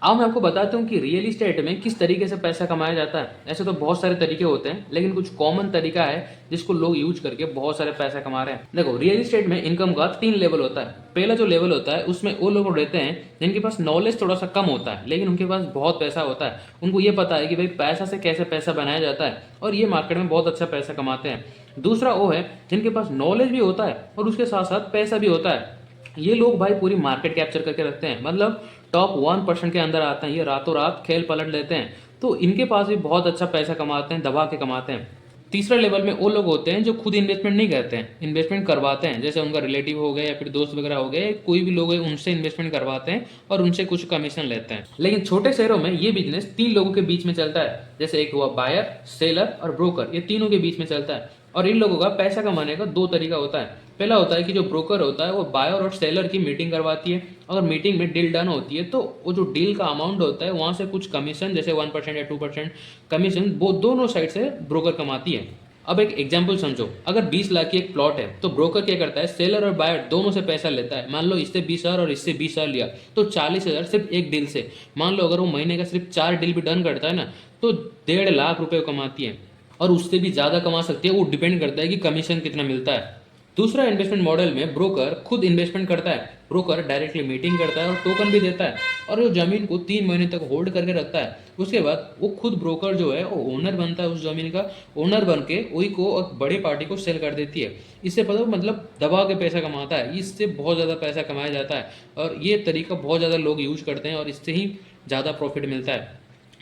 अब मैं आपको बताता हूँ कि रियल इस्टेट में किस तरीके से पैसा कमाया जाता है। ऐसे तो बहुत सारे तरीके होते हैं, लेकिन कुछ कॉमन तरीका है जिसको लोग यूज करके बहुत सारे पैसा कमा रहे हैं। देखो, रियल इस्टेट में इनकम का 3 लेवल होता है। पहला जो लेवल होता है उसमें वो लोग रहते हैं जिनके पास नॉलेज थोड़ा सा कम होता है, लेकिन उनके पास बहुत पैसा होता है। उनको ये पता है कि भाई पैसा से कैसे पैसा बनाया जाता है, और ये मार्केट में बहुत अच्छा पैसा कमाते हैं। दूसरा वो है जिनके पास नॉलेज भी होता है और उसके साथ साथ पैसा भी होता है। ये लोग भाई पूरी मार्केट कैप्चर करके रखते हैं, मतलब टॉप 1% के अंदर आते हैं। ये रातों रात खेल पलट लेते हैं, तो इनके पास भी बहुत अच्छा पैसा कमाते हैं, दबा के कमाते हैं। तीसरा लेवल में वो लोग होते हैं जो खुद इन्वेस्टमेंट नहीं करते हैं, इन्वेस्टमेंट करवाते हैं। जैसे उनका रिलेटिव हो गया या फिर दोस्त वगैरह हो गए, कोई भी लोग है, उनसे इन्वेस्टमेंट करवाते हैं और उनसे कुछ कमीशन लेते हैं। लेकिन छोटे शहरों में ये बिजनेस 3 लोगों के बीच में चलता है। जैसे एक हुआ बायर, सेलर और ब्रोकर, ये तीनों के बीच में चलता है। और इन लोगों का पैसा कमाने का 2 तरीका होता है। पहला होता है कि जो ब्रोकर होता है वो बायर और सेलर की मीटिंग करवाती है। अगर मीटिंग में डील डन होती है तो वो जो डील का अमाउंट होता है वहां से कुछ कमीशन, जैसे 1% या 2% कमीशन, वो दोनों साइड से ब्रोकर कमाती है। अब एक एग्जाम्पल समझो, अगर 20 लाख की एक प्लॉट है तो ब्रोकर क्या करता है, सेलर और बायर दोनों से पैसा लेता है। मान लो इससे 20,000 और इससे 20,000 लिया, तो 40,000 सिर्फ एक डील से। मान लो अगर वो महीने का सिर्फ 4 डील भी डन करता है ना, तो 1.5 लाख रुपए कमाती है, और उससे भी ज़्यादा कमा सकती है। वो डिपेंड करता है कि कमीशन कितना मिलता है। दूसरा इन्वेस्टमेंट मॉडल में ब्रोकर खुद इन्वेस्टमेंट करता है। ब्रोकर डायरेक्टली मीटिंग करता है और टोकन भी देता है, और वो जमीन को 3 महीने तक होल्ड करके रखता है। उसके बाद वो खुद ब्रोकर जो है वो ओनर बनता है, उस जमीन का ओनर बन के वही को और बड़े पार्टी को सेल कर देती है। इससे पता मतलब दबा के पैसा कमाता है, इससे बहुत ज़्यादा पैसा कमाया जाता है। और ये तरीका बहुत ज़्यादा लोग यूज करते हैं और इससे ही ज़्यादा प्रॉफिट मिलता है।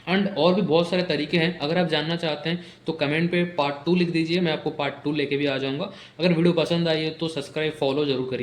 एंड और भी बहुत सारे तरीके हैं। अगर आप जानना चाहते हैं तो कमेंट पे पार्ट 2 लिख दीजिए, मैं आपको पार्ट 2 लेके भी आ जाऊंगा। अगर वीडियो पसंद आई है तो सब्सक्राइब फॉलो जरूर करिए।